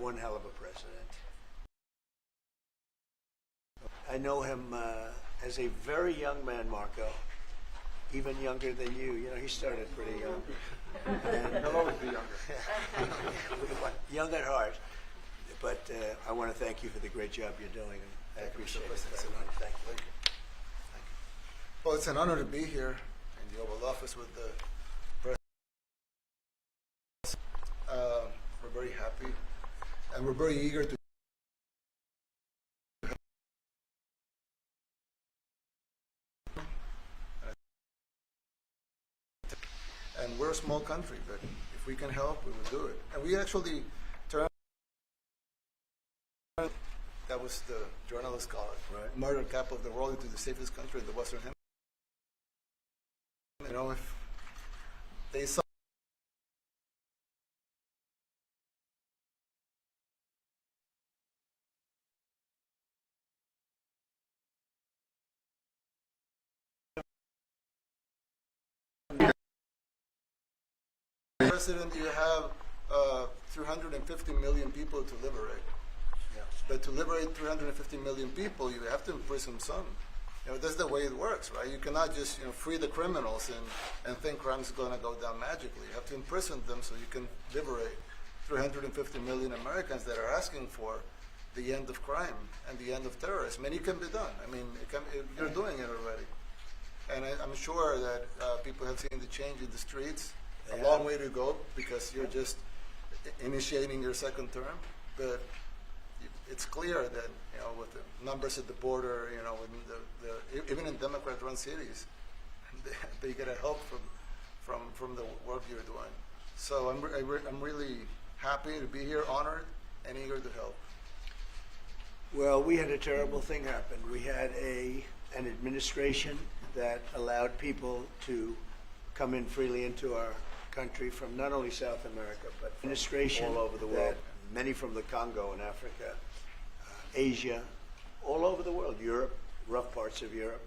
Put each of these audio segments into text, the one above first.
one hell of a president. I know him as a very young man, Marco, even younger than you. You know, he started pretty young. And, He'll always be younger. young at heart. But I want to thank you for the great job you're doing. I appreciate it very much. Thank you. Well, it's an honor to be here in the Oval Office with the president. We're very happy, and we're very eager to. And we're a small country, but if we can help, we will do it. And we actually turned. That was the journalists call it, right? Murder capital of the world into the safest country in the Western Hemisphere. You know, if they saw President, you have 350 million people to liberate. Yeah. But to liberate 350 million people, you have to imprison some. You know, that's the way it works, right? You cannot just free the criminals and think crime is going to go down magically. You have to imprison them so you can liberate 350 million Americans that are asking for the end of crime and the end of terrorism. And it can be done. I mean, you're doing it already. And I'm sure that people have seen the change in the streets. A long way to go because you're just initiating your second term. But it's clear that with the numbers at the border, with even in Democrat-run cities, they get a help from the work you're doing. So I'm really happy to be here, honored, and eager to help. Well, we had a terrible thing happen. We had an administration that allowed people to come in freely into our country from not only South America, but administration all over the world. Many from the Congo and Africa, Asia, all over the world, Europe, rough parts of Europe.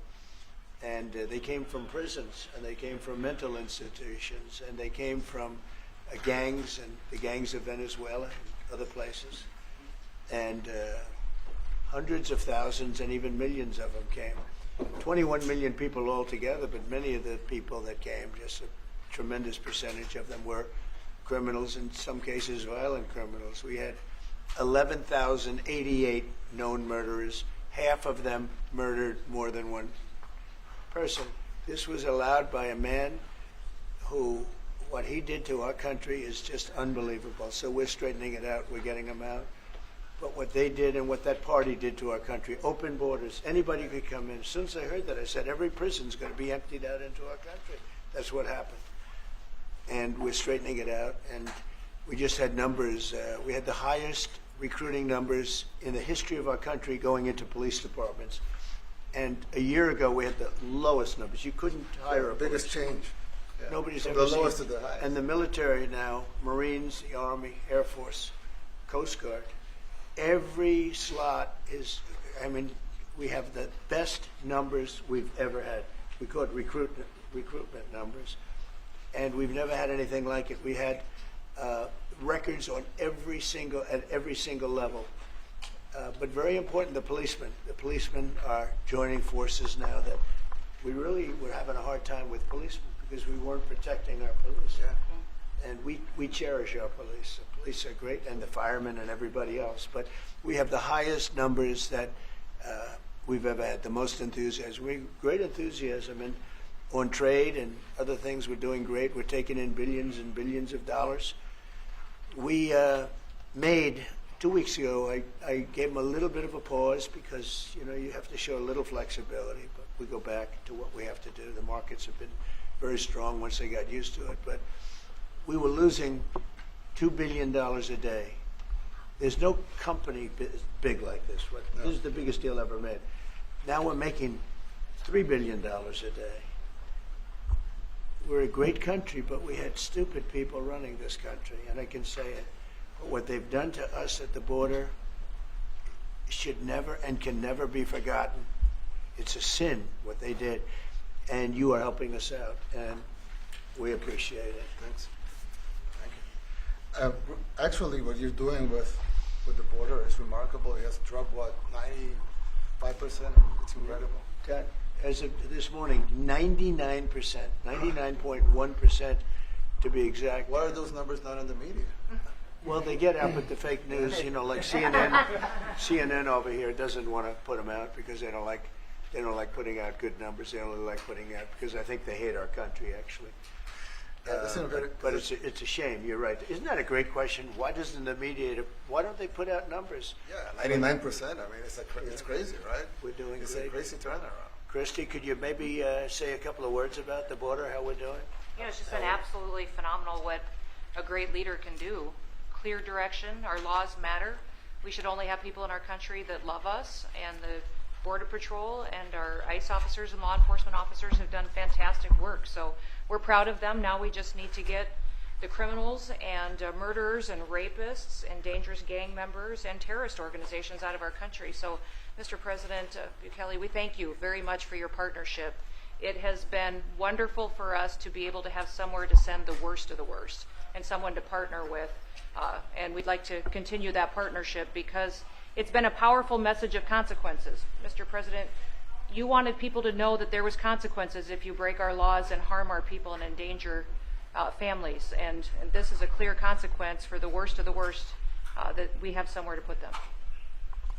And they came from prisons, and they came from mental institutions, and they came from gangs, and the gangs of Venezuela and other places. And hundreds of thousands and even millions of them came. 21 million people altogether, but many of the people that came, just a tremendous percentage of them were criminals, in some cases violent criminals. We had 11,088 known murderers. Half of them murdered more than one person. This was allowed by a man who, what he did to our country is just unbelievable. So we're straightening it out. We're getting them out. But what they did and what that party did to our country, open borders, anybody could come in. As soon as I heard that, I said, every prison's going to be emptied out into our country. That's what happened. And we're straightening it out. And we just had numbers. We had the highest recruiting numbers in the history of our country going into police departments. And a year ago, we had the lowest numbers. You couldn't hire a biggest change. Yeah. Nobody's From ever the seen. lowest to the highest. And the military now, Marines, the Army, Air Force, Coast Guard, every slot is, I mean, we have the best numbers we've ever had. We call it recruitment numbers. And we've never had anything like it. We had records on at every single level. But very important, the policemen. The policemen are joining forces now that we really were having a hard time with policemen because we weren't protecting our police. Yeah. And we cherish our police. The police are great, and the firemen and everybody else. But we have the highest numbers that we've ever had, the most enthusiasm. Great enthusiasm. And on trade and other things, we're doing great. We're taking in billions and billions of dollars. We made, 2 weeks ago, I gave them a little bit of a pause because, you have to show a little flexibility. But we go back to what we have to do. The markets have been very strong once they got used to it. But we were losing $2 billion a day. There's no company big like this. This is the biggest deal ever made. Now we're making $3 billion a day. We're a great country, but we had stupid people running this country, and I can say it. But what they've done to us at the border should never and can never be forgotten. It's a sin, what they did, and you are helping us out, and we appreciate it. Thanks. Thank you. Actually, what you're doing with with the border is remarkable. He has dropped, what, 95%? It's incredible. That, as of this morning, 99%, 99.1% to be exact. Why are those numbers not in the media? Well, they get out with the fake news, you know, like CNN over here doesn't want to put them out because they don't like putting out good numbers. They only like putting out because I think they hate our country, actually. But it's a shame. You're right. Isn't that a great question? Why doesn't the media? Why don't they put out numbers? Yeah, 99%. I mean, it's crazy, right? We're doing It's great. a crazy turnaround. Christy, could you maybe say a couple of words about the border? How we're doing? Yeah, it's just been absolutely phenomenal what a great leader can do. Clear direction. Our laws matter. We should only have people in our country that love us, and the Border Patrol and our ICE officers and law enforcement officers have done fantastic work. So we're proud of them. Now we just need to get the criminals and murderers and rapists and dangerous gang members and terrorist organizations out of our country. So, Mr. President Bukele, we thank you very much for your partnership. It has been wonderful for us to be able to have somewhere to send the worst of the worst and someone to partner with. And we'd like to continue that partnership because it's been a powerful message of consequences. Mr. President, you wanted people to know that there was consequences if you break our laws and harm our people and endanger families. And this is a clear consequence for the worst of the worst that we have somewhere to put them.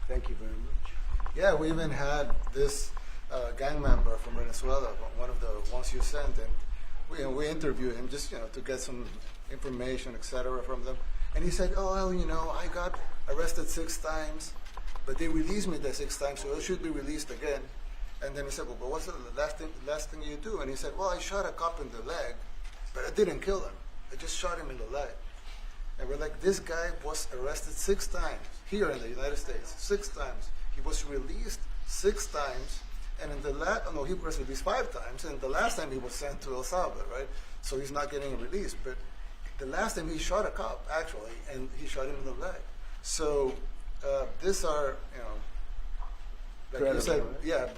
Thank you very much. Yeah, we even had this gang member from Venezuela, one of the ones you sent, and we interviewed him just to get some information, etc., from them. And he said, "Oh, well, I got arrested 6 times, but they released me the 6th time, so I should be released again." And then he said, "Well, but what's the last thing you do?" And he said, "Well, I shot a cop in the leg, but I didn't kill him. I just shot him in the leg." And we're like, this guy was arrested 6 times here in the United States, 6 times. He was released 6 times, and in the he was released 5 times, and the last time he was sent to El Salvador, right? So he's not getting released. But the last time he shot a cop, actually, and he shot him in the leg. So these are, like you said,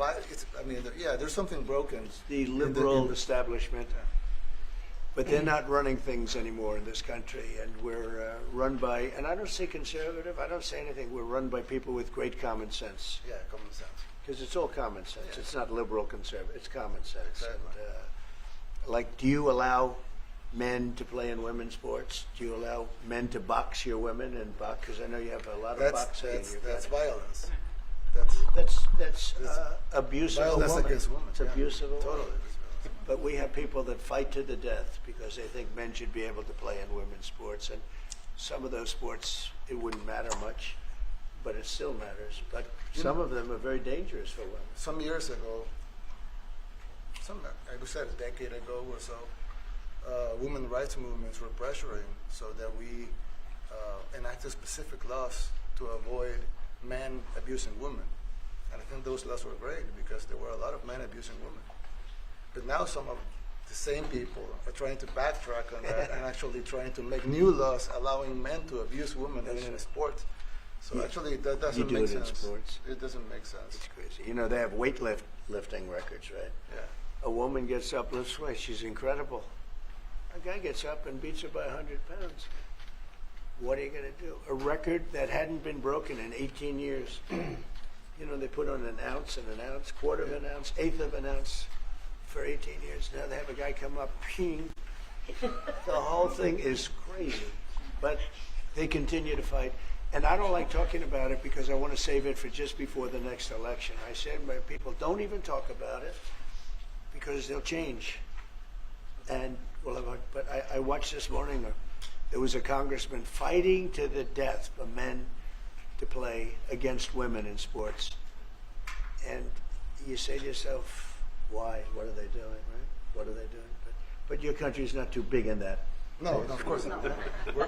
right? there's something broken. The liberal establishment. But they're not running things anymore in this country, and we're run by, and I don't say conservative, I don't say anything, we're run by people with great common sense. Yeah, common sense. Because it's all common sense. Yeah. It's not liberal conservative, it's common sense. Exactly. And, do you allow men to play in women's sports? Do you allow men to box your women and box? Because I know you have a lot of boxing in your That's country. violence. That's abuse of a violence woman. against women. It's abuse of a woman. Totally. But we have people that fight to the death because they think men should be able to play in women's sports. And some of those sports, it wouldn't matter much, but it still matters. But some of them are very dangerous for women. Some years ago, I would say a decade ago or so, women rights movements were pressuring so that we enacted specific laws to avoid men abusing women. And I think those laws were great because there were a lot of men abusing women. But now some of the same people are trying to backtrack on that and actually trying to make new laws allowing men to abuse women in sports. So actually that doesn't make sense. In sports. It doesn't make sense. It's crazy. They have weightlifting records, right? Yeah. A woman gets up, lifts weights, she's incredible. A guy gets up and beats her by 100 pounds. What are you going to do? A record that hadn't been broken in 18 years. They put on an ounce, quarter of an ounce, eighth of an ounce for 18 years. Now they have a guy come up, ping. The whole thing is crazy. But they continue to fight. And I don't like talking about it because I want to save it for just before the next election. I say to my people, don't even talk about it because they'll change. And but I watched this morning, there was a congressman fighting to the death for men to play against women in sports. And you say to yourself, why? What are they doing, right? What are they doing? But your country's not too big in that. No, of course not.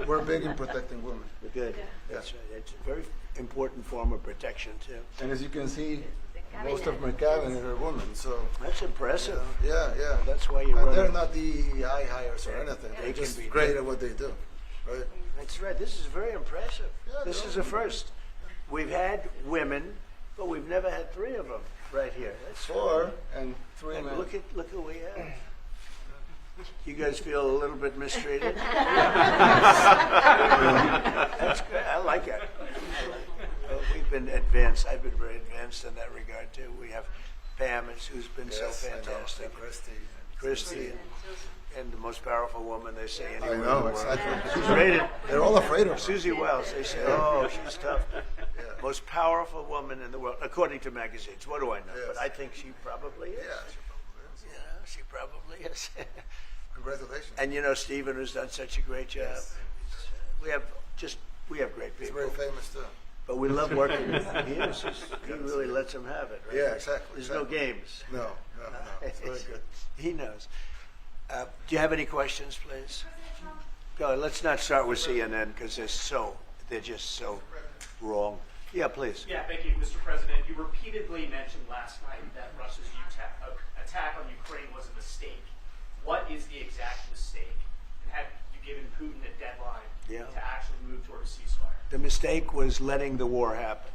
We're big in protecting women. Good. That's right. It's a very important form of protection, too. And as you can see, most of my cabinet are women, so. That's impressive. Yeah. That's why you And run they're it. not DEI hires or anything. They They're can just be great at what they do, right? That's right. This is very impressive. Yeah, This is a first. We've had women, but we've never had 3 of them right here. That's 4 and 3 And men. look at what we have. You guys feel a little bit mistreated? That's good. I like it. been advanced. I've been very advanced in that regard too. We have Pam, who's been so Yes, I know. fantastic. And Christy, and the most powerful woman they say anywhere I in the know, world. exactly. She's rated. They're all afraid of her. Susie Wells, they say, oh, she's tough. Most powerful woman in the world, according to magazines. What do I know? Yes. But I think she probably is. Yeah, she probably is. You know, she probably is. Congratulations. And you know, Stephen, who's done such a great job. Yes. We have great He's people. very famous too. But we love working with him. He really lets them have it, right? Yeah, exactly. There's exactly. no games. No. It's very good. He knows. Do you have any questions, please? Go. Let's not start with CNN because they're just so wrong. Yeah, please. Yeah, thank you, Mr. President. You repeatedly mentioned last night that Russia's attack on Ukraine was a mistake. What is the exact mistake? And have you given Putin a deadline to actually move toward a ceasefire? The mistake was letting the war happen.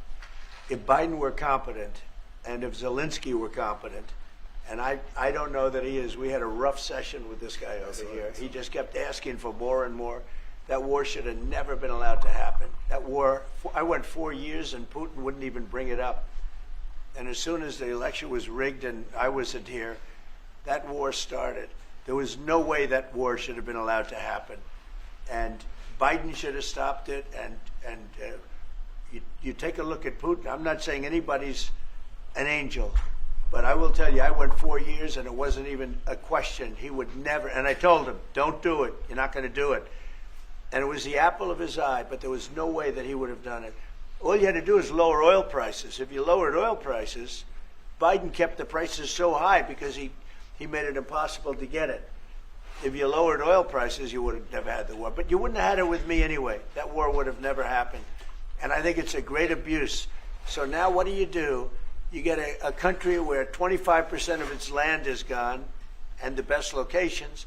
If Biden were competent, and if Zelensky were competent, and I don't know that he is. We had a rough session with this guy over here. He just kept asking for more and more. That war should have never been allowed to happen. That war, I went 4 years and Putin wouldn't even bring it up. And as soon as the election was rigged and I wasn't here, that war started. There was no way that war should have been allowed to happen. And Biden should have stopped it. And you take a look at Putin. I'm not saying anybody's an angel. But I will tell you, I went 4 years and it wasn't even a question. He would never, and I told him, don't do it. You're not going to do it. And it was the apple of his eye, but there was no way that he would have done it. All you had to do is lower oil prices. If you lowered oil prices, Biden kept the prices so high because he made it impossible to get it. If you lowered oil prices, you would have never had the war. But you wouldn't have had it with me anyway. That war would have never happened. And I think it's a great abuse. So now what do? You get a country where 25% of its land is gone, and the best locations,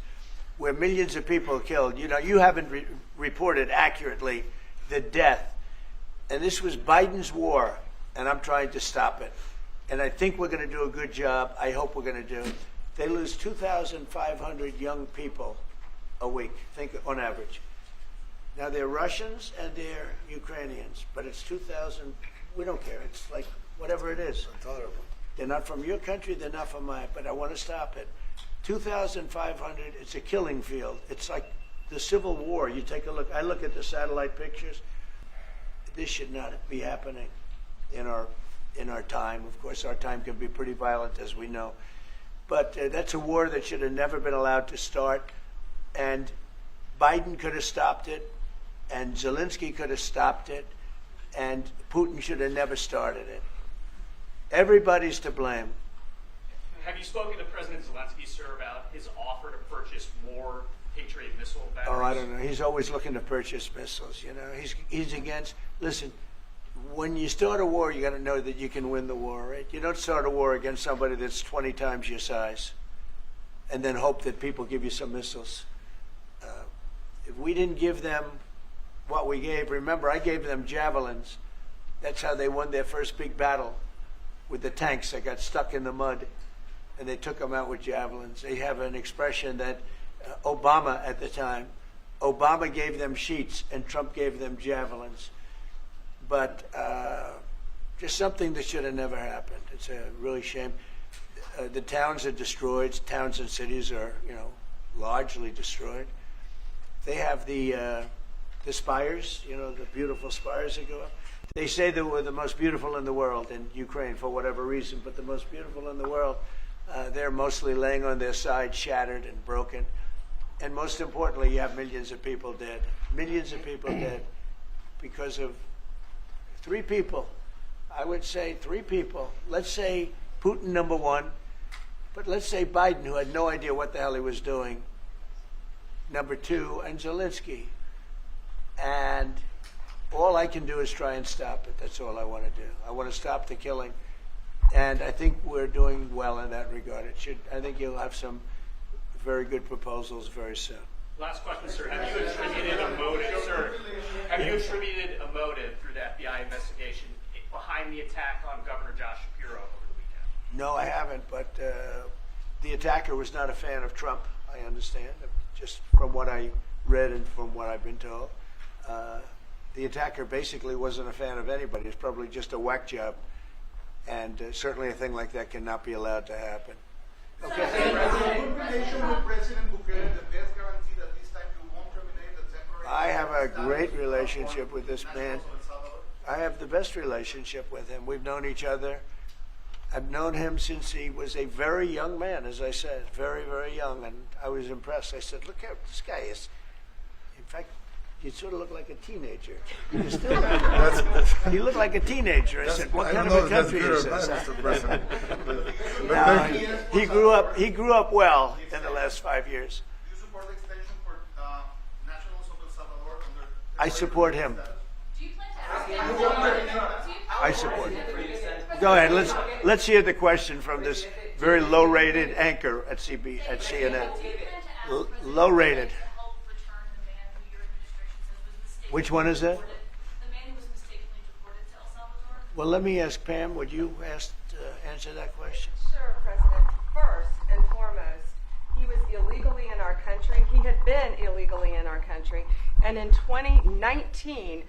where millions of people are killed. You know, you haven't reported accurately the death. And this was Biden's war, and I'm trying to stop it. And I think we're going to do a good job. I hope we're going to do. They lose 2,500 young people a week, think on average. Now, they're Russians and they're Ukrainians, but it's 2,000. We don't care. It's like whatever it is. Intolerable. They're not from your country, they're not from mine, but I want to stop it. 2,500, it's a killing field. It's like the Civil War. You take a look, I look at the satellite pictures. This should not be happening in our time. Of course, our time can be pretty violent, as we know. But that's a war that should have never been allowed to start. And Biden could have stopped it, and Zelensky could have stopped it, and Putin should have never started it. Everybody's to blame. Have you spoken to President Zelensky, sir, about his offer to purchase more Patriot missile batteries? Oh, I don't know. He's always looking to purchase missiles. You know, he's against. Listen, when you start a war, you got to know that you can win the war, right? You don't start a war against somebody that's 20 times your size, and then hope that people give you some missiles. If we didn't give them what we gave, remember, I gave them javelins. That's how they won their first big battle with the tanks that got stuck in the mud, and they took them out with javelins. They have an expression that Obama at the time, Obama gave them sheets and Trump gave them javelins. But just something that should have never happened. It's a really shame. The towns are destroyed. Towns and cities are, largely destroyed. They have the spires, the beautiful spires that go up. They say they were the most beautiful in the world in Ukraine for whatever reason, but the most beautiful in the world, they're mostly laying on their side, shattered and broken. And most importantly, you have millions of people dead. Millions of people dead because of 3 people. I would say 3 people. Let's say Putin, number 1, but let's say Biden, who had no idea what the hell he was doing, number 2, and Zelensky. And all I can do is try and stop it. That's all I want to do. I want to stop the killing. And I think we're doing well in that regard. I think you'll have some very good proposals very soon. Last question, sir. Have you attributed a motive, sir? Have you attributed a motive through the FBI investigation behind the attack on Governor Josh Shapiro over the weekend? No, I haven't, but the attacker was not a fan of Trump, I understand, just from what I read and from what I've been told. the attacker basically wasn't a fan of anybody. It's probably just a whack job. And certainly a thing like that cannot be allowed to happen. Okay. Is a good relation with President Bukele the best guarantee that this time you won't terminate the temporary? I have a status great for relationship with this man. nationals of El Salvador? I have the best relationship with him. We've known each other. I've known him since he was a very young man, as I said, very, very young. And I was impressed. I said, look how this guy is. In fact, you sort of look like a teenager. You still you look like a teenager. I said, what kind of a country is this? Mr. President. No, he grew up. He grew up well in the last 5 years. Do you support the extension for nationals of El Salvador under I support him. Do you plan to ask I support him. Go ahead. Let's hear the question from this very low-rated anchor at CNN. Low-rated. Which one is that? The man who was mistakenly deported to El Salvador? Well, let me ask Pam. Would you answer that question? Sure, President. First and foremost, he was illegally in our country. He had been illegally in our country. And in 2019,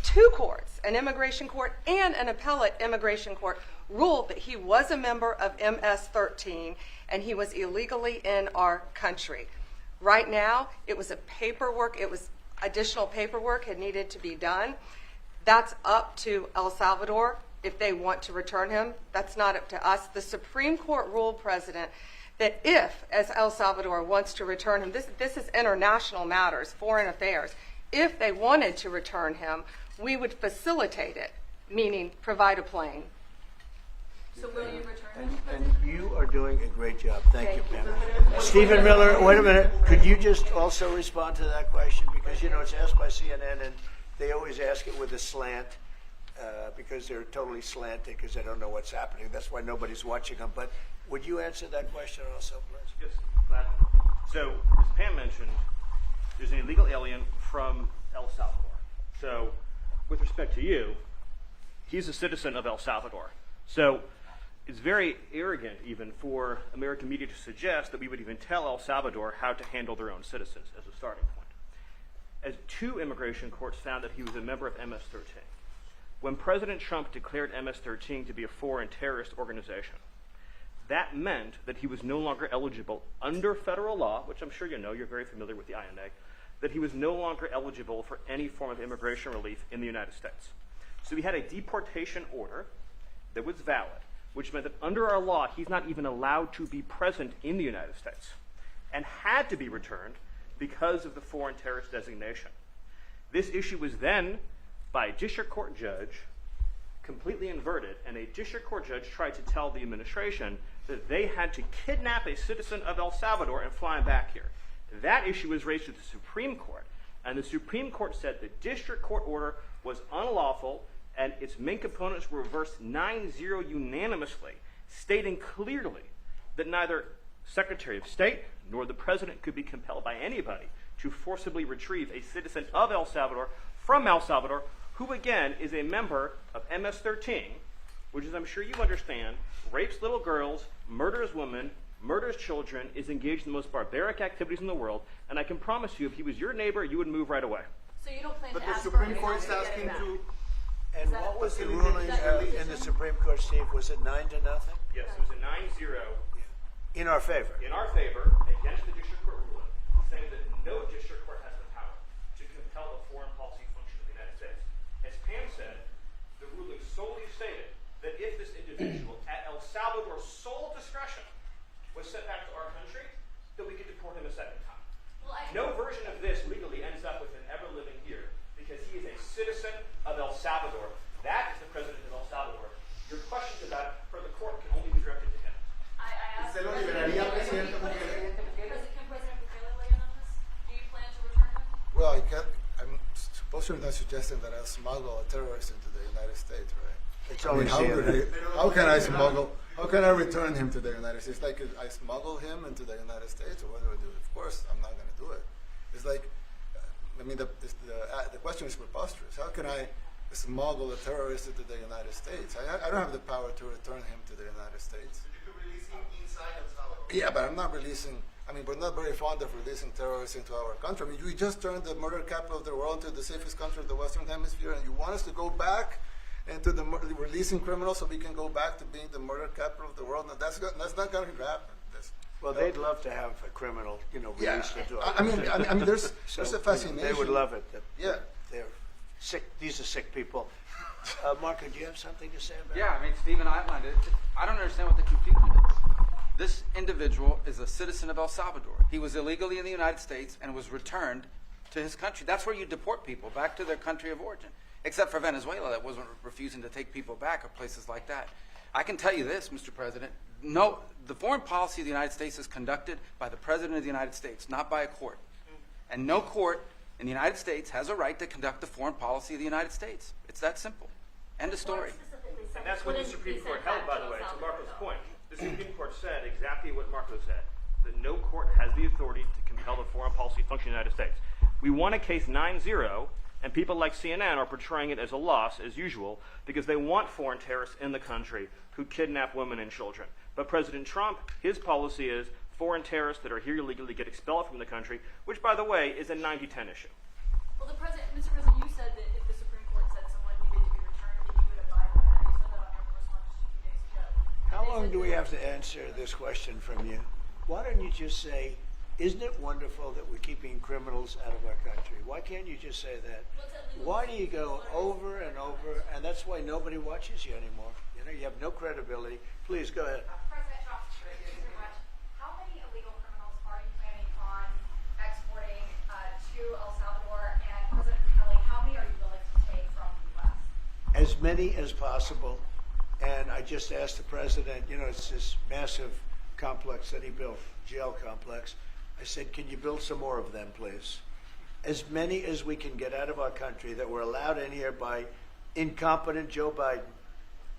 two courts, an immigration court and an appellate immigration court, ruled that he was a member of MS-13 and he was illegally in our country. Right now, it was additional paperwork had needed to be done. That's up to El Salvador if they want to return him. That's not up to us. The Supreme Court ruled, President, that if, as El Salvador wants to return him, this is international matters, foreign affairs, if they wanted to return him, we would facilitate it, meaning provide a plane. So will you return him? And you are doing a great job. Thank you, Pam. Stephen Miller, wait a minute. Could you just also respond to that question? Because, you know, it's asked by CNN, and they always ask it with a slant because they're totally slanted because they don't know what's happening. That's why nobody's watching them. But would you answer that question also, please? Yes, gladly. So, as Pam mentioned, there's an illegal alien from El Salvador. So, with respect to you, he's a citizen of El Salvador. So, it's very arrogant even for American media to suggest that we would even tell El Salvador how to handle their own citizens as a starting point. As two immigration courts found that he was a member of MS-13. When President Trump declared MS-13 to be a foreign terrorist organization, that meant that he was no longer eligible under federal law, which I'm sure you know, you're very familiar with the INA, that he was no longer eligible for any form of immigration relief in the United States. So he had a deportation order that was valid, which meant that under our law, he's not even allowed to be present in the United States and had to be returned because of the foreign terrorist designation. This issue was then, by a district court judge, completely inverted, and a district court judge tried to tell the administration that they had to kidnap a citizen of El Salvador and fly him back here. That issue was raised to the Supreme Court, and the Supreme Court said the district court order was unlawful, and its main components were reversed 9-0 unanimously, stating clearly that neither Secretary of State nor the President could be compelled by anybody to forcibly retrieve a citizen of El Salvador from El Salvador, who again is a member of MS-13, which, as I'm sure you understand, rapes little girls, murders women, murders children, is engaged in the most barbaric activities in the world, and I can promise you, if he was your neighbor, you would move right away. So you don't plan But to the ask Supreme for Court is him asking to. And what was the ruling in the Supreme Court, Steve? Was it 9-0? Yes, it was a 9-0 In our favor. in our favor against the district court ruling, saying that no district court has the power to compel the foreign policy function of the United States. As Pam said, the ruling solely stated that if this individual, at El Salvador's sole discretion, was sent back to our country, that we could deport him a second time. Well, No version of this legally ends up with him ever living here because he is a citizen of El Salvador. That is the president of El Salvador. Your questions about it for the court can only be directed to him. I asked. ¿Se lo liberaría, Presidente Bukele? Can President Bukele weigh in on this? Do you plan to return him? Well, I'm supposed to be not suggesting that I'll smuggle a terrorist into the United States, right? It's I mean, always how can I smuggle? How can I return him to the United States? Like I smuggle him into the United States, or what do I do? Of course, I'm not going to do it. It's like, I mean, the question is preposterous. How can I smuggle a terrorist into the United States? I don't have the power to return him to the United States. You could releasing inside El Salvador. Yeah, but I'm not releasing. I mean, we're not very fond of releasing terrorists into our country. I mean, we just turned the murder capital of the world into the safest country of the Western Hemisphere, and you want us to go back into the releasing criminals so we can go back to being the murder capital of the world? No, that's not going to happen. Well, they'd love to have a criminal, Yeah, released into our I mean, there's So, a fascination. They would love it. Yeah. They're sick. These are sick people. Marco, do you have something to say about it? Yeah, I mean, Stephen outlined it. I don't understand what the confusion is. This individual is a citizen of El Salvador. He was illegally in the United States and was returned to his country. That's where you deport people, back to their country of origin. Except for Venezuela, that wasn't refusing to take people back, or places like that. I can tell you this, Mr. President. No, the foreign policy of the United States is conducted by the President of the United States, not by a court. And no court in the United States has a right to conduct the foreign policy of the United States. It's that simple. End of story. And that's what the Supreme Court held, by the way, to Marco's point. The Supreme Court said exactly what Marco said, that no court has the authority to compel the foreign policy function of the United States. We won a case 9-0, and people like CNN are portraying it as a loss, as usual, because they want foreign terrorists in the country who kidnap women and children. But President Trump, his policy is foreign terrorists that are here illegally get expelled from the country, which, by the way, is a 90-10 issue. Well, Mr. President, you said that if the Supreme Court said someone needed to be returned, that you would abide by that. You said that on your correspondence just a few days ago. How long do we have to answer this question from you? Why don't you just say, isn't it wonderful that we're keeping criminals out of our country? Why can't you just say that? Why do you go over and over, and that's why nobody watches you anymore? You have no credibility. Please, go ahead. President Trump, thank you very much. How many illegal criminals are you planning on exporting to El Salvador? And President Bukele, how many are you willing to take from the U.S.? As many as possible. And I just asked the president, it's this massive complex that he built, jail complex. I said, can you build some more of them, please? As many as we can get out of our country that were allowed in here by incompetent Joe Biden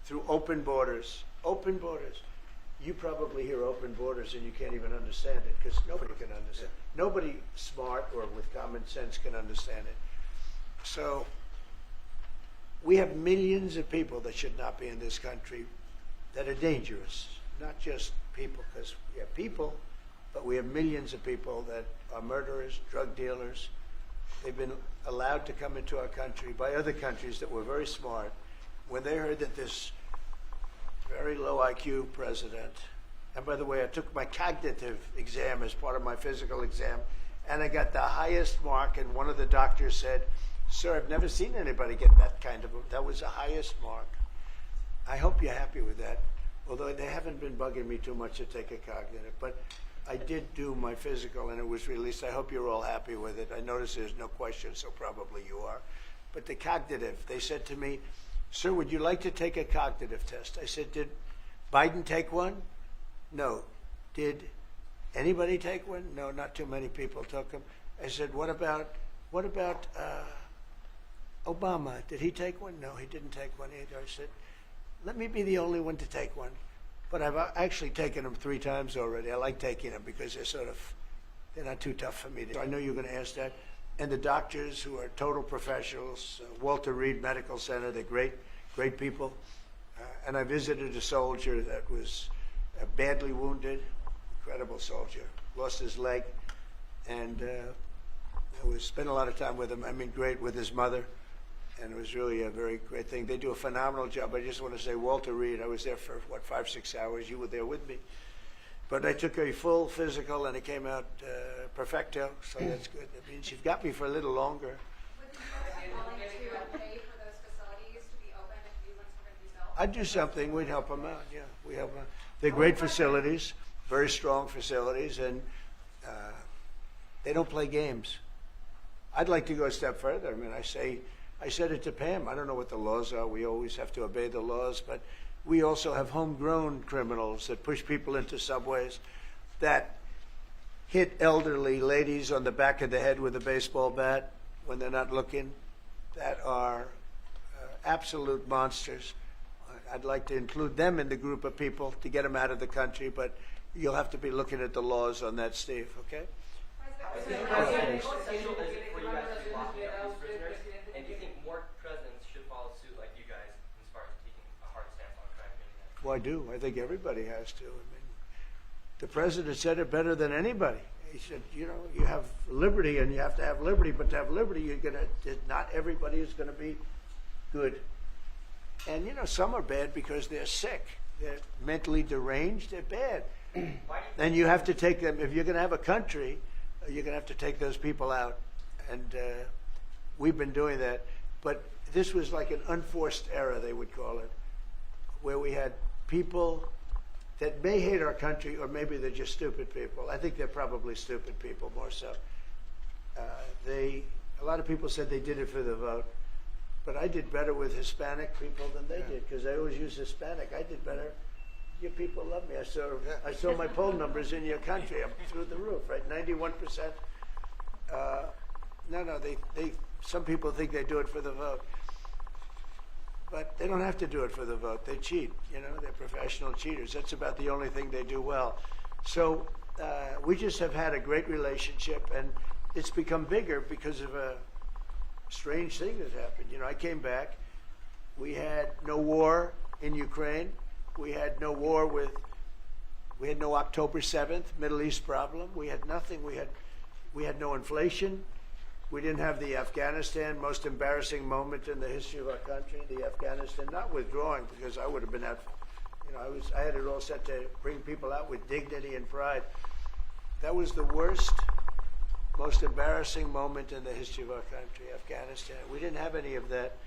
through open borders. Open borders. You probably hear open borders and you can't even understand it because nobody can understand. Nobody smart or with common sense can understand it. So we have millions of people that should not be in this country that are dangerous. Not just people, because we have people, but we have millions of people that are murderers, drug dealers. They've been allowed to come into our country by other countries that were very smart. When they heard that this very low IQ president, and by the way, I took my cognitive exam as part of my physical exam, and I got the highest mark, and one of the doctors said, sir, I've never seen anybody get that kind of, that was the highest mark. I hope you're happy with that, although they haven't been bugging me too much to take a cognitive, but I did do my physical and it was released. I hope you're all happy with it. I notice there's no question, so probably you are. But the cognitive, they said to me, sir, would you like to take a cognitive test? I said, did Biden take one? No. Did anybody take one? No, not too many people took them. I said, what about Obama? Did he take one? No, he didn't take one either. I said, let me be the only one to take one. But I've actually taken them 3 times already. I like taking them because they're not too tough for me. I know you're going to ask that. And the doctors who are total professionals, Walter Reed Medical Center, they're great people. And I visited a soldier that was badly wounded, incredible soldier, lost his leg. And I spent a lot of time with him. I mean, great with his mother. And it was really a very great thing. They do a phenomenal job. I just want to say, Walter Reed, I was there for, 5-6 hours. You were there with me. But I took a full physical, and it came out perfecto, so that's good. That means you've got me for a little longer. Would the U.S. be willing to pay for those facilities to be open if you were going to do so? I'd do something. We'd help them out, yeah. We help them out. They're great facilities, very strong facilities, and they don't play games. I'd like to go a step further. I mean, I said it to Pam. I don't know what the laws are. We always have to obey the laws, but we also have homegrown criminals that push people into subways, that hit elderly ladies on the back of the head with a baseball bat when they're not looking, that are absolute monsters. I'd like to include them in the group of people to get them out of the country, but you'll have to be looking at the laws on that, Steve, okay? President, essential is it for you guys to be locking up these prisoners? And do you think more presidents should follow suit like you guys as far as taking a hard stance on crime? Well, I do. I think everybody has to. I mean, The president said it better than anybody. He said, you know, you have liberty and you have to have liberty, but to have liberty, not everybody is going to be good. And, you know, some are bad because they're sick. They're mentally deranged. They're bad. And you have to take them. If you're going to have a country, you're going to have to take those people out. And we've been doing that. But this was like an unforced error, they would call it, where we had people that may hate our country, or maybe they're just stupid people. I think they're probably stupid people more so. A lot of people said they did it for the vote, but I did better with Hispanic people than they did, because I always use Hispanic. I did better. Your people love me. I saw my poll numbers in your country. I'm through the roof, right? 91%. No, some people think they do it for the vote. But they don't have to do it for the vote. They cheat. You know, they're professional cheaters. That's about the only thing they do well. So we just have had a great relationship, and it's become bigger because of a strange thing that happened. You know, I came back. We had no war in Ukraine. We had no war we had no October 7th Middle East problem. We had nothing. We had no inflation. We didn't have the Afghanistan, most embarrassing moment in the history of our country, the Afghanistan, not withdrawing, because I would have been out, you know, I had it all set to bring people out with dignity and pride. That was the worst, most embarrassing moment in the history of our country, Afghanistan. We didn't have any of that.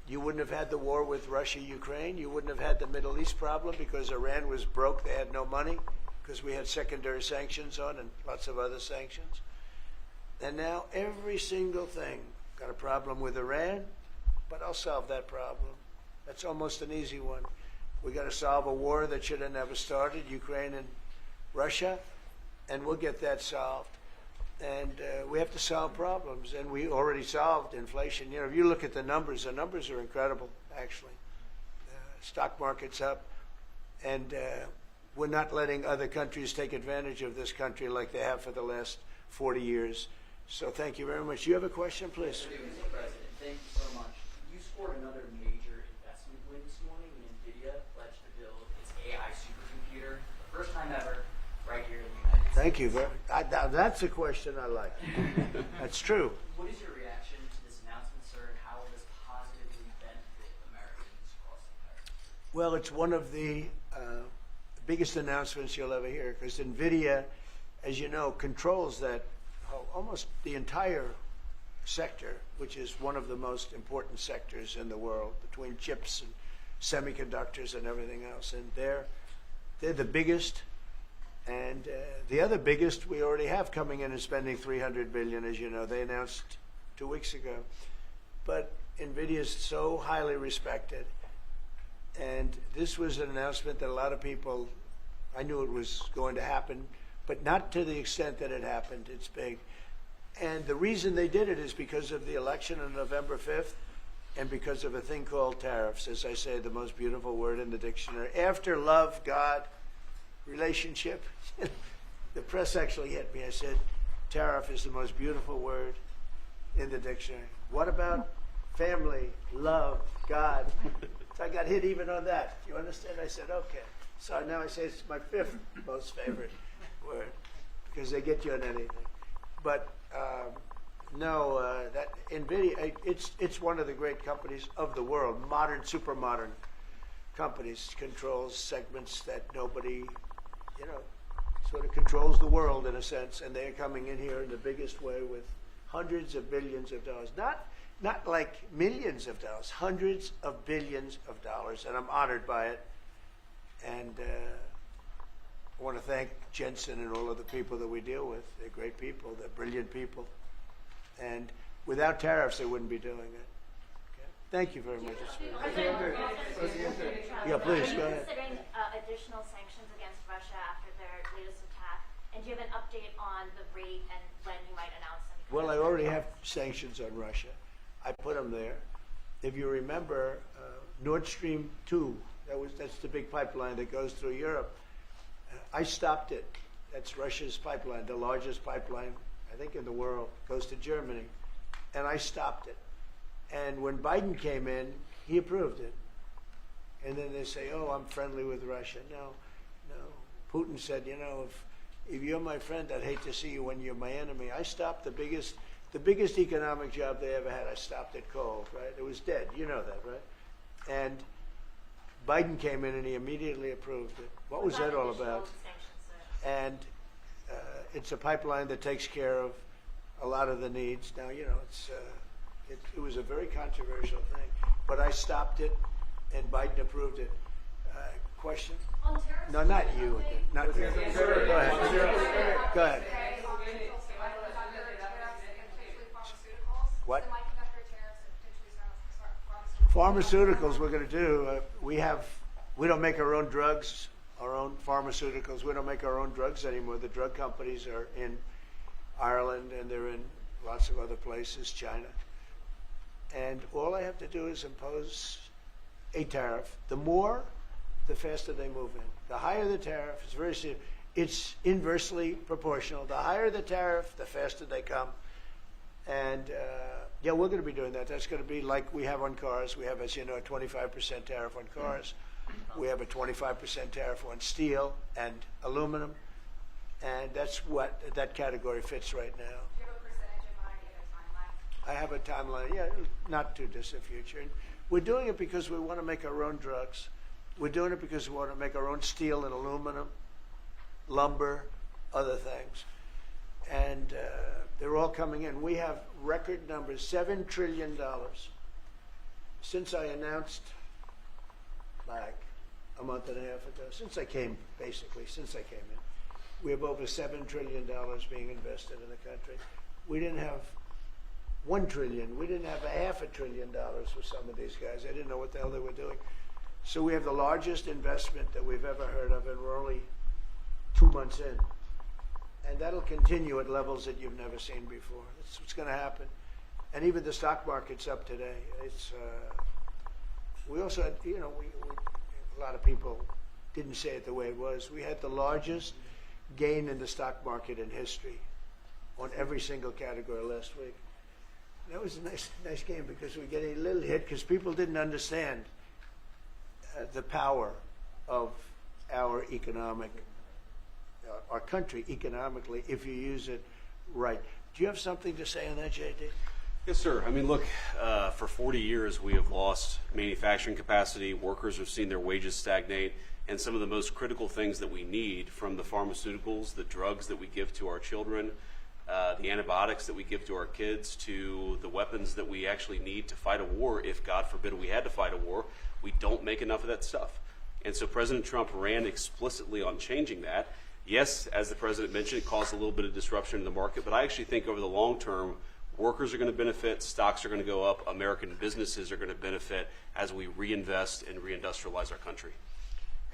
You wouldn't have had the war with Russia, Ukraine. You wouldn't have had the Middle East problem because Iran was broke. They had no money because we had secondary sanctions on and lots of other sanctions. And now every single thing, got a problem with Iran, but I'll solve that problem. That's almost an easy one. We got to solve a war that should have never started, Ukraine and Russia, and we'll get that solved. And we have to solve problems, and we already solved inflation. You know, if you look at the numbers are incredible, actually. Stock market's up, and we're not letting other countries take advantage of this country like they have for the last 40 years. So thank you very much. You have a question, please? Mr. President, thank you so much. You scored another major investment win this morning when NVIDIA pledged to build its AI supercomputer, the first time ever, right here in the United States. Thank you. That's a question I like. That's true. What is your reaction to this announcement, sir, and how will this positively benefit Americans across the country? Well, it's one of the biggest announcements you'll ever hear, because NVIDIA, as you know, controls that almost the entire sector, which is one of the most important sectors in the world, between chips and semiconductors and everything else. And they're the biggest. And the other biggest we already have coming in and spending $300 billion, as you know. They announced 2 weeks ago. But NVIDIA is so highly respected. And this was an announcement that a lot of people, I knew it was going to happen, but not to the extent that it happened. It's big. And the reason they did it is because of the election on November 5th and because of a thing called tariffs. As I say, the most beautiful word in the dictionary. After love, God, relationship. The press actually hit me. I said, tariff is the most beautiful word in the dictionary. What about family, love, God? So I got hit even on that. You understand? I said, okay. So now I say it's my 5th most favorite word, because they get you on anything. But that NVIDIA, it's one of the great companies of the world, modern, super modern companies, controls segments that nobody, you know, sort of controls the world in a sense, and they're coming in here in the biggest way with hundreds of billions of dollars. Not like millions of dollars, hundreds of billions of dollars, and I'm honored by it. And I want to thank Jensen and all of the people that we deal with. They're great people. They're brilliant people. And without tariffs, they wouldn't be doing it. Okay? Thank you very much. Yeah, please, go ahead. Considering additional sanctions against Russia after their latest attack, and do you have an update on the rate and when you might announce them? Well, I already have sanctions on Russia. I put them there. If you remember, Nord Stream 2, that's the big pipeline that goes through Europe. I stopped it. That's Russia's pipeline, the largest pipeline, I think, in the world, goes to Germany. And I stopped it. And when Biden came in, he approved it. And then they say, oh, I'm friendly with Russia. No. Putin said, you know, if you're my friend, I'd hate to see you when you're my enemy. I stopped the biggest economic job they ever had. I stopped it cold, right? It was dead. You know that, right? And Biden came in and he immediately approved it. What was that all about? And it's a pipeline that takes care of a lot of the needs. Now, you know, it was a very controversial thing, but I stopped it, and Biden approved it. Question? On tariffs, No, not you. Not you. Go ahead. Go ahead. What? Pharmaceuticals we're going to do. We don't make our own drugs, our own pharmaceuticals. We don't make our own drugs anymore. The drug companies are in Ireland and they're in lots of other places, China. And all I have to do is impose a tariff. The more, the faster they move in. The higher the tariff, it's very serious. It's inversely proportional. The higher the tariff, the faster they come. And yeah, we're going to be doing that. That's going to be like we have on cars. We have, as you know, a 25% tariff on cars. We have a 25% tariff on steel and aluminum. And that's what that category fits right now. Do you have a percentage in mind and a timeline? I have a timeline, yeah, not too distant future. And we're doing it because we want to make our own drugs. We're doing it because we want to make our own steel and aluminum, lumber, other things. And they're all coming in. We have record numbers, $7 trillion. Since I announced, like a month and a half ago, since I came in, we have over $7 trillion being invested in the country. We didn't have $1 trillion. We didn't have $500 billion for some of these guys. I didn't know what the hell they were doing. So we have the largest investment that we've ever heard of, and we're only 2 months in. And that'll continue at levels that you've never seen before. That's what's going to happen. And even the stock market's up today. It's we also had, you know, a lot of people didn't say it the way it was. We had the largest gain in the stock market in history on every single category last week. That was a nice game because we get a little hit because people didn't understand the power of our our country economically if you use it right. Do you have something to say on that, JD? Yes, sir. I mean, look, for 40 years we have lost manufacturing capacity. Workers have seen their wages stagnate, and some of the most critical things that we need, from the pharmaceuticals, the drugs that we give to our children, the antibiotics that we give to our kids, to the weapons that we actually need to fight a war, if God forbid we had to fight a war, we don't make enough of that stuff. And so President Trump ran explicitly on changing that. Yes, as the president mentioned, it caused a little bit of disruption in the market, but I actually think over the long term, workers are going to benefit, stocks are going to go up, American businesses are going to benefit as we reinvest and reindustrialize our country.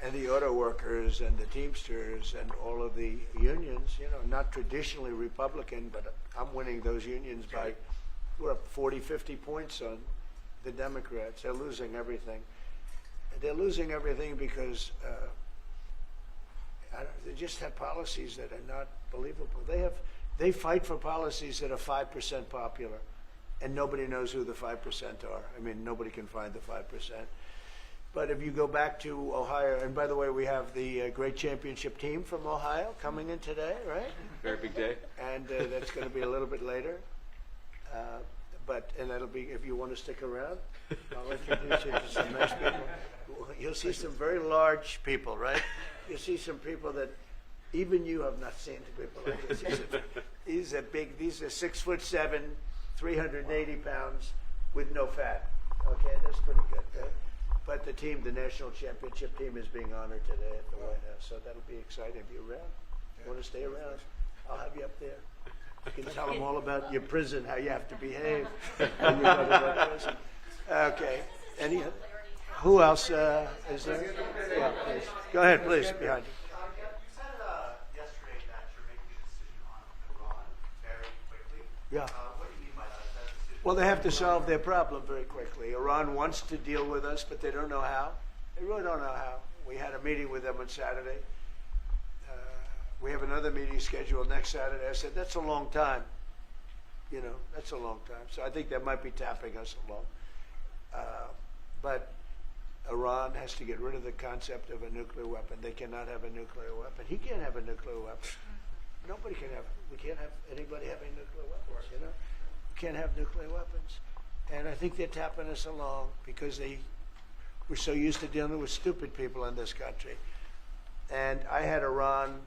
And the auto workers and the Teamsters and all of the unions, you know, not traditionally Republican, but I'm winning those unions by, we're up 40, 50 points on the Democrats. They're losing everything. They're losing everything because they just have policies that are not believable. They fight for policies that are 5% popular, and nobody knows who the 5% are. I mean, nobody can find the 5%. But if you go back to Ohio, and by the way, we have the great championship team from Ohio coming in today, right? Very big day. And that's going to be a little bit later. And that'll be, if you want to stick around, I'll introduce you to some nice people. You'll see some very large people, right? You'll see some people that even you have not seen, people like this. These are 6'7", 380 pounds with no fat. Okay, that's pretty good, right? But the team, the national championship team, is being honored today at the White House, so that'll be exciting. Be around. You want to stay around? I'll have you up there. You can tell them all about your prison, how you have to behave when you go to that prison. Okay. Who else is there? Yeah, please. Go ahead, please, behind you. You said yesterday that you're making a decision on Iran very quickly. Yeah. What do you mean by that? Well, they have to solve their problem very quickly. Iran wants to deal with us, but they don't know how. They really don't know how. We had a meeting with them on Saturday. We have another meeting scheduled next Saturday. I said, that's a long time. You know, that's a long time. So I think they might be tapping us along. But Iran has to get rid of the concept of a nuclear weapon. They cannot have a nuclear weapon. He can't have a nuclear weapon. Nobody can have. We can't have anybody having nuclear weapons. You know, we can't have nuclear weapons. And I think they're tapping us along because we're so used to dealing with stupid people in this country. And I had Iran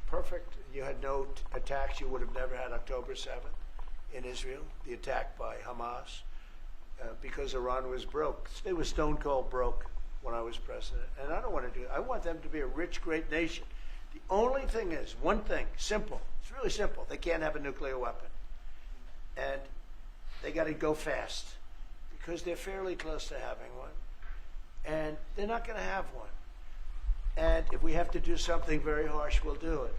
perfect. You had no attacks. You would have never had October 7th in Israel, the attack by Hamas, because Iran was broke. They were stone cold broke when I was president. And I don't want to do it. I want them to be a rich, great nation. The only thing is, one thing, simple. It's really simple. They can't have a nuclear weapon. And they got to go fast because they're fairly close to having one. And they're not going to have one. And if we have to do something very harsh, we'll do it.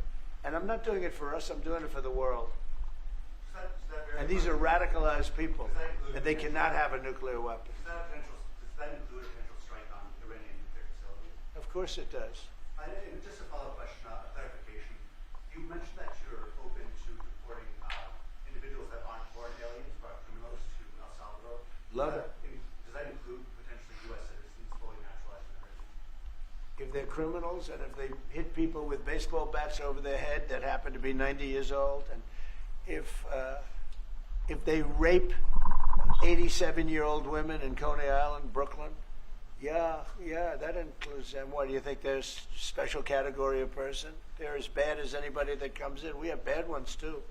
And I'm not doing it for us. I'm doing it for the world. And these are radicalized people, and they cannot have a nuclear weapon. Does that include a potential strike on Iranian nuclear facilities? Of course it does. Just a follow-up question, a clarification. You mentioned that you're open to deporting individuals that aren't foreign aliens, but criminals to El Salvador. Love it. Does that include potentially U.S. citizens, fully naturalized Americans? If they're criminals and if they hit people with baseball bats over their head that happen to be 90 years old, and if they rape 87-year-old women in Coney Island, Brooklyn, yeah, that includes them. What, do you think there's a special category of person? They're as bad as anybody that comes in. We have bad ones too.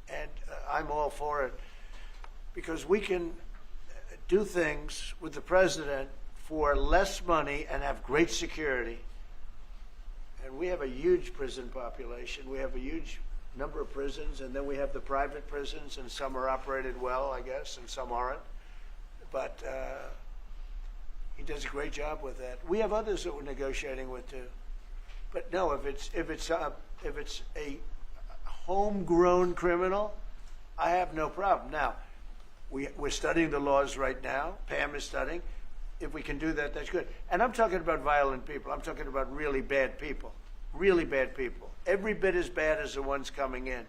And I'm all for it because we can do things with the president for less money and have great security. And we have a huge prison population. We have a huge number of prisons, and then we have the private prisons, and some are operated well, I guess, and some aren't. But he does a great job with that. We have others that we're negotiating with too. But no, if it's a homegrown criminal, I have no problem. Now, we're studying the laws right now. Pam is studying. If we can do that, that's good. And I'm talking about violent people. I'm talking about really bad people. Really bad people. Every bit as bad as the ones coming in.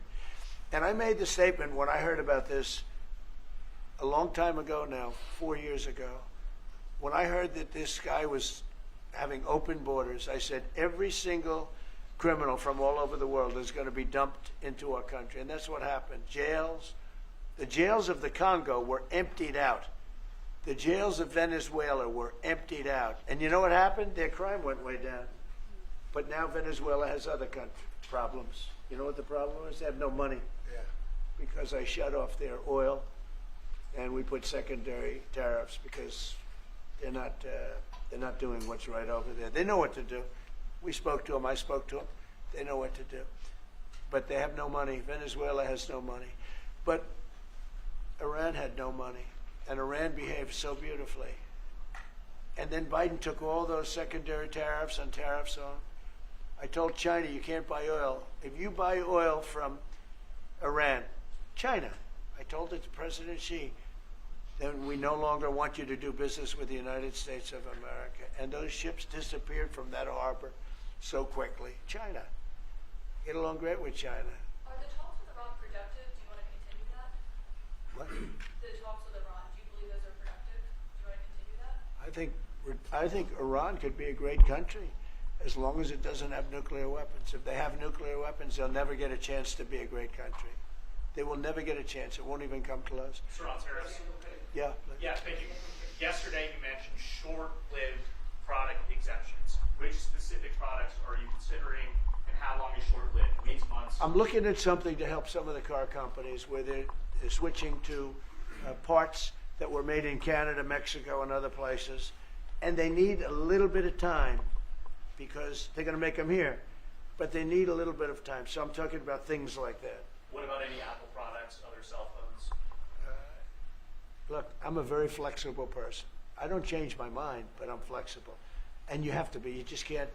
And I made the statement when I heard about this a long time ago now, 4 years ago. When I heard that this guy was having open borders, I said every single criminal from all over the world is going to be dumped into our country. And that's what happened. The jails of the Congo were emptied out. The jails of Venezuela were emptied out. And you know what happened? Their crime went way down. But now Venezuela has other problems. You know what the problem is? They have no money. Yeah. Because I shut off their oil, and we put secondary tariffs because they're not doing what's right over there. They know what to do. We spoke to them. I spoke to them. They know what to do. But they have no money. Venezuela has no money. But Iran had no money. And Iran behaved so beautifully. And then Biden took all those secondary tariffs and tariffs on. I told China, you can't buy oil. If you buy oil from Iran, China, I told it to President Xi, then we no longer want you to do business with the United States of America. And those ships disappeared from that harbor so quickly. China. Get along great with China. Are the talks with Iran productive? Do you want to continue that? What? The talks with Iran, do you believe those are productive? Do you want to continue that? I think Iran could be a great country as long as it doesn't have nuclear weapons. If they have nuclear weapons, they'll never get a chance to be a great country. They will never get a chance. It won't even come close. Sir Harris. Yeah. Yeah, thank you. Yesterday you mentioned short-lived product exemptions. Which specific products are you considering, and how long is short-lived? Weeks, months? I'm looking at something to help some of the car companies where they're switching to parts that were made in Canada, Mexico, and other places, and they need a little bit of time because they're going to make them here, but they need a little bit of time. So I'm talking about things like that. What about any Apple products, other cell phones? Look, I'm a very flexible person. I don't change my mind, but I'm flexible. And you have to be. You just can't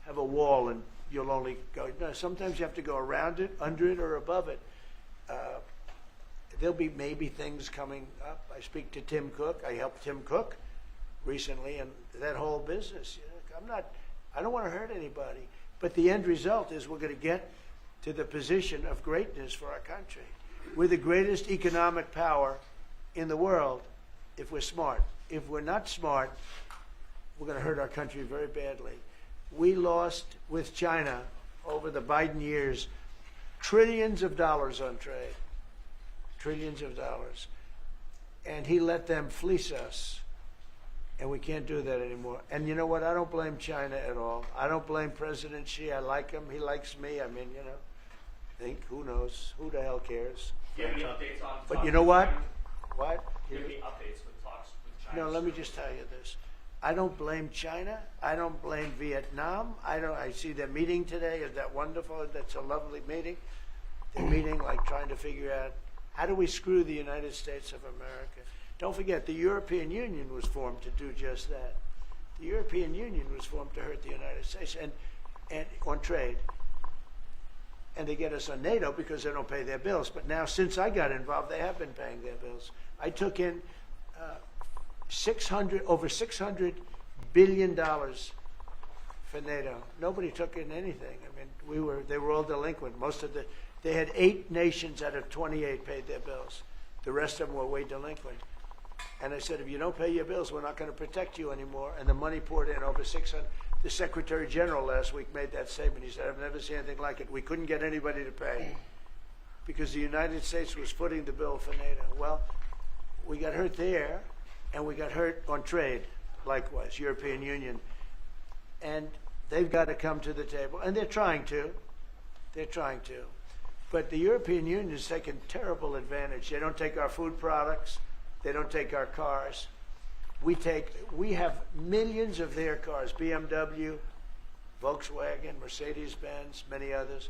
have a wall and you'll only go. No, sometimes you have to go around it, under it, or above it. There'll be maybe things coming up. I speak to Tim Cook. I helped Tim Cook recently, and that whole business. You know, I don't want to hurt anybody. But the end result is we're going to get to the position of greatness for our country. We're the greatest economic power in the world if we're smart. If we're not smart, we're going to hurt our country very badly. We lost with China over the Biden years trillions of dollars on trade, trillions of dollars. And he let them fleece us. And we can't do that anymore. And you know what? I don't blame China at all. I don't blame President Xi. I like him. He likes me. I mean, you know, who knows? Who the hell cares? Do you have any updates on But talks you know with what? China? What? Do you have any updates with talks with China? No, let me just tell you this. I don't blame China. I don't blame Vietnam. I see their meeting today. Is that wonderful? That's a lovely meeting. They're meeting, like trying to figure out how do we screw the United States of America. Don't forget, the European Union was formed to do just that. The European Union was formed to hurt the United States and on trade. And they get us on NATO because they don't pay their bills. But now, since I got involved, they have been paying their bills. I took in over $600 billion for NATO. Nobody took in anything. I mean, they were all delinquent. They had 8 nations out of 28 paid their bills. The rest of them were way delinquent. And I said, if you don't pay your bills, we're not going to protect you anymore. And the money poured in over 600. The Secretary General last week made that statement. He said, I've never seen anything like it. We couldn't get anybody to pay because the United States was footing the bill for NATO. Well, we got hurt there, and we got hurt on trade, likewise, European Union. And they've got to come to the table. And they're trying to. They're trying to. But the European Union has taken terrible advantage. They don't take our food products. They don't take our cars. We have millions of their cars, BMW, Volkswagen, Mercedes-Benz, many others.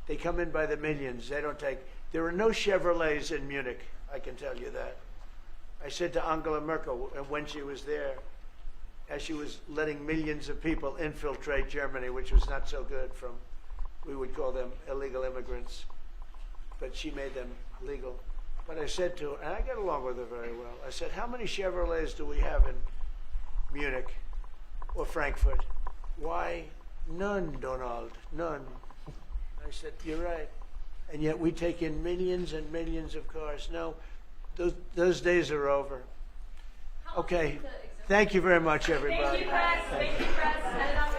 They come in by the millions. They don't take, there are no Chevrolets in Munich, I can tell you that. I said to Angela Merkel when she was there, as she was letting millions of people infiltrate Germany, which was not so good from, we would call them illegal immigrants, but she made them legal. But I said to her, and I get along with her very well, I said, how many Chevrolets do we have in Munich or Frankfurt? Why, none, Donald, none. I said, you're right. And yet we take in millions and millions of cars. No, those days are over. Okay. Thank you very much, everybody. Thank you, press. Thank you, press.